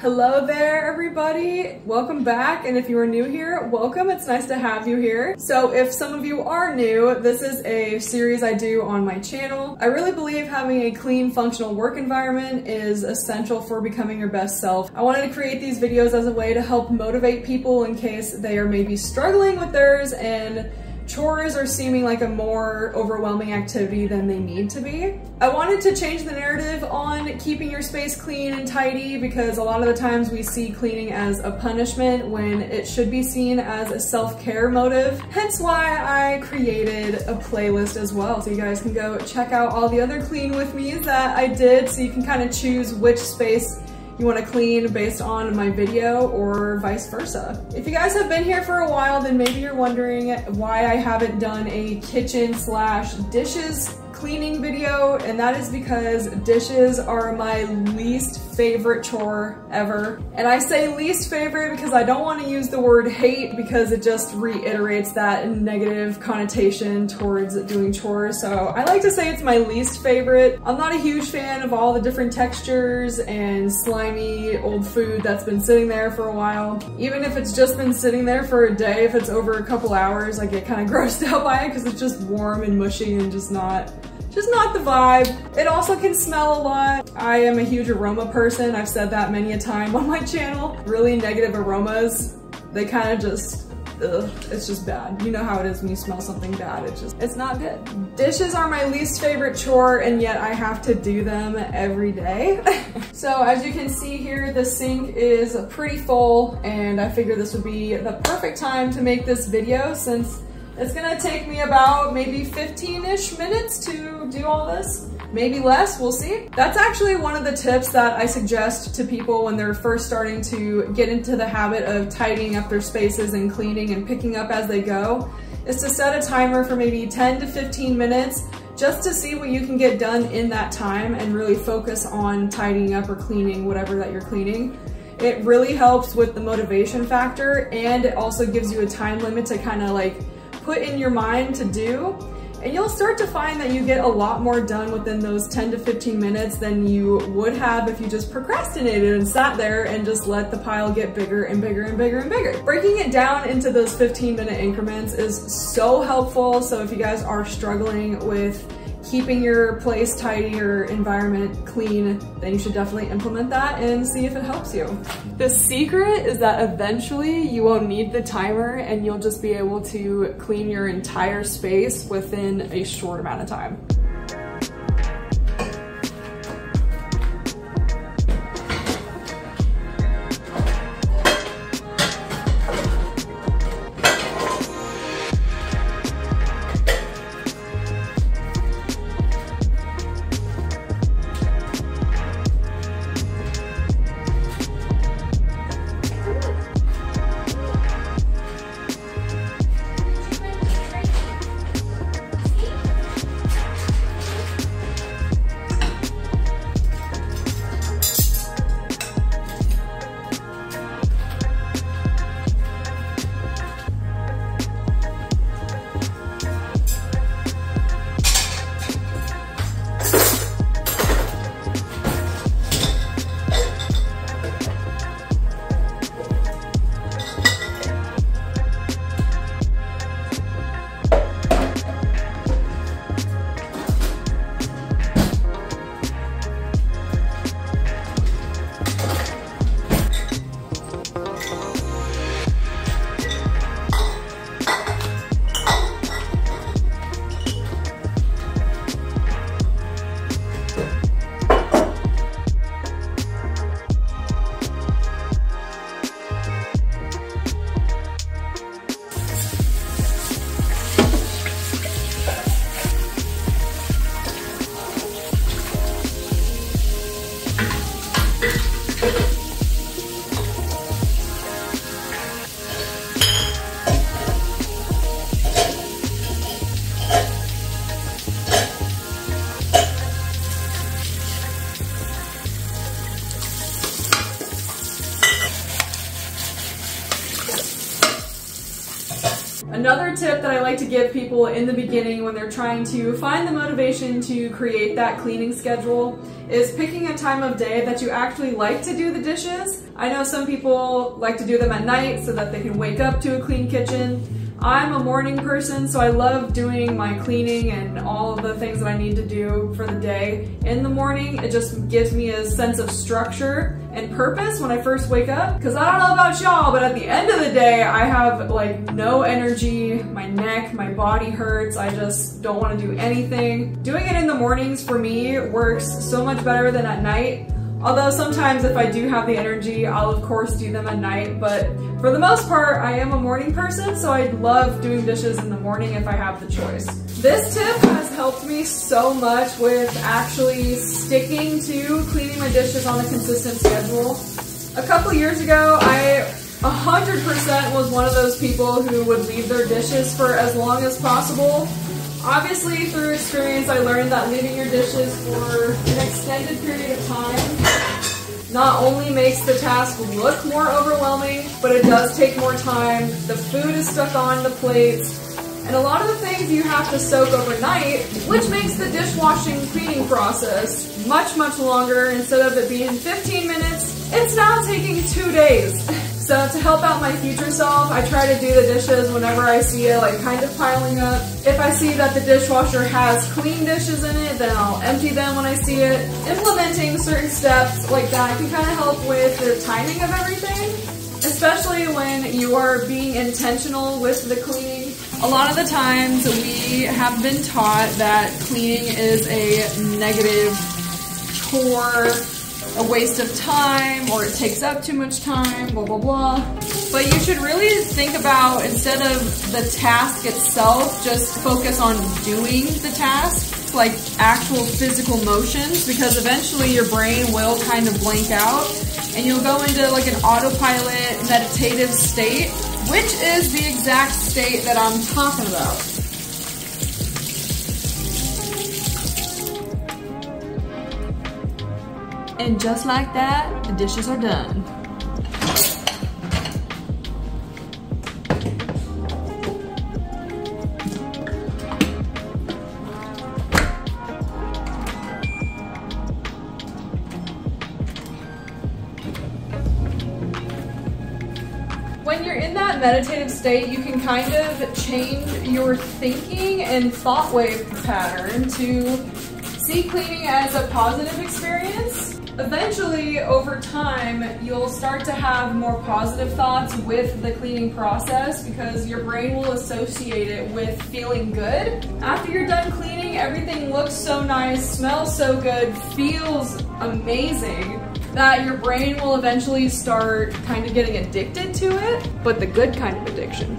Hello there, everybody. Welcome back, and if you are new here, welcome. It's nice to have you here. So if some of you are new, this is a series I do on my channel. I really believe having a clean, functional work environment is essential for becoming your best self. I wanted to create these videos as a way to help motivate people in case they are maybe struggling with theirs and chores are seeming like a more overwhelming activity than they need to be. I wanted to change the narrative on keeping your space clean and tidy because a lot of the times we see cleaning as a punishment when it should be seen as a self-care motive. Hence why I created a playlist as well, so you guys can go check out all the other clean with me's that I did, so you can kind of choose which space you want to clean based on my video or vice versa. If you guys have been here for a while, then maybe you're wondering why I haven't done a kitchen / dishes cleaning video, and that is because dishes are my least favorite chore ever. And I say least favorite because I don't want to use the word hate because it just reiterates that negative connotation towards doing chores. So I like to say it's my least favorite. I'm not a huge fan of all the different textures and slimy old food that's been sitting there for a while. Even if it's just been sitting there for a day, if it's over a couple hours, I get kind of grossed out by it because it's just warm and mushy and just not the vibe. It also can smell a lot. I am a huge aroma person. I've said that many a time on my channel. Really negative aromas, they kind of just, ugh, it's just bad. You know how it is when you smell something bad. It's not good. Dishes are my least favorite chore, and yet I have to do them every day. So as you can see here, the sink is pretty full, and I figured this would be the perfect time to make this video since it's gonna take me about maybe 15-ish minutes to do all this. Maybe less, we'll see. That's actually one of the tips that I suggest to people when they're first starting to get into the habit of tidying up their spaces and cleaning and picking up as they go, is to set a timer for maybe 10 to 15 minutes just to see what you can get done in that time and really focus on tidying up or cleaning whatever that you're cleaning. It really helps with the motivation factor, and it also gives you a time limit to kind of like put in your mind to do, and you'll start to find that you get a lot more done within those 10 to 15 minutes than you would have if you just procrastinated and sat there and just let the pile get bigger and bigger and bigger and bigger. Breaking it down into those 15-minute increments is so helpful, so if you guys are struggling with keeping your place tidy or environment clean, then you should definitely implement that and see if it helps you. The secret is that eventually you won't need the timer and you'll just be able to clean your entire space within a short amount of time. Another tip that I like to give people in the beginning when they're trying to find the motivation to create that cleaning schedule is picking a time of day that you actually like to do the dishes. I know some people like to do them at night so that they can wake up to a clean kitchen. I'm a morning person, so I love doing my cleaning and all of the things that I need to do for the day in the morning. It just gives me a sense of structure and purpose when I first wake up. Because I don't know about y'all, but at the end of the day, I have like no energy, my neck, my body hurts, I just don't want to do anything. Doing it in the mornings for me works so much better than at night. Although sometimes if I do have the energy, I'll of course do them at night, but for the most part, I am a morning person, so I love doing dishes in the morning if I have the choice. This tip has helped me so much with actually sticking to cleaning my dishes on a consistent schedule. A couple years ago, I 100% was one of those people who would leave their dishes for as long as possible. Obviously, through experience, I learned that leaving your dishes for an extended period of time not only makes the task look more overwhelming, but it does take more time. The food is stuck on the plates, and a lot of the things you have to soak overnight, which makes the dishwashing cleaning process much, much longer. Instead of it being 15 minutes, it's now taking 2 days. So to help out my future self, I try to do the dishes whenever I see it like kind of piling up. If I see that the dishwasher has clean dishes in it, then I'll empty them when I see it. Implementing certain steps like that can kind of help with the timing of everything, especially when you are being intentional with the cleaning. A lot of the times we have been taught that cleaning is a negative chore, a waste of time, or it takes up too much time, blah, blah, blah. But you should really think about, instead of the task itself, just focus on doing the task, like actual physical motions, because eventually your brain will kind of blank out and you'll go into like an autopilot meditative state, which is the exact state that I'm talking about. And just like that, the dishes are done. When you're in that meditative state, you can kind of change your thinking and thought wave pattern to see cleaning as a positive experience. Eventually, over time, you'll start to have more positive thoughts with the cleaning process because your brain will associate it with feeling good. After you're done cleaning, everything looks so nice, smells so good, feels amazing, that your brain will eventually start kind of getting addicted to it, but the good kind of addiction.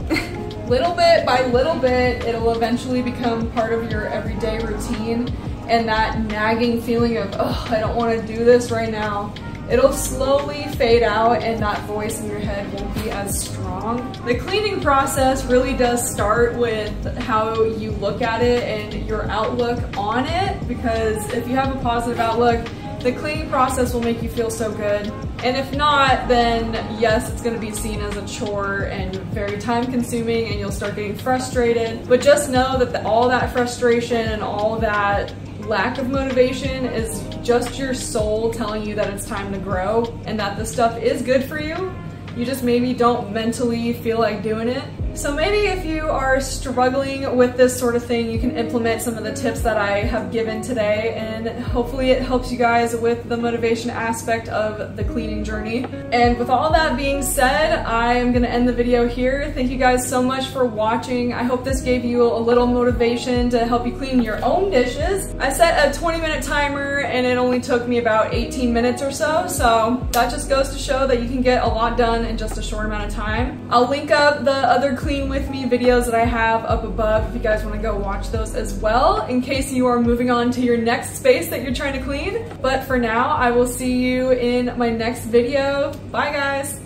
Little bit by little bit, it'll eventually become part of your everyday routine. And that nagging feeling of, oh, I don't want to do this right now, it'll slowly fade out and that voice in your head won't be as strong. The cleaning process really does start with how you look at it and your outlook on it, because if you have a positive outlook, the cleaning process will make you feel so good. And if not, then yes, it's going to be seen as a chore and very time consuming and you'll start getting frustrated. But just know that all that frustration and all that lack of motivation is just your soul telling you that it's time to grow and that the stuff is good for you. You just maybe don't mentally feel like doing it. So maybe if you are struggling with this sort of thing, you can implement some of the tips that I have given today, and hopefully it helps you guys with the motivation aspect of the cleaning journey. And with all that being said, I am gonna end the video here. Thank you guys so much for watching. I hope this gave you a little motivation to help you clean your own dishes. I set a 20-minute timer and it only took me about 18 minutes or so. So that just goes to show that you can get a lot done in just a short amount of time. I'll link up the other clean with me videos that I have up above if you guys want to go watch those as well, in case you are moving on to your next space that you're trying to clean. But for now, I will see you in my next video. Bye guys.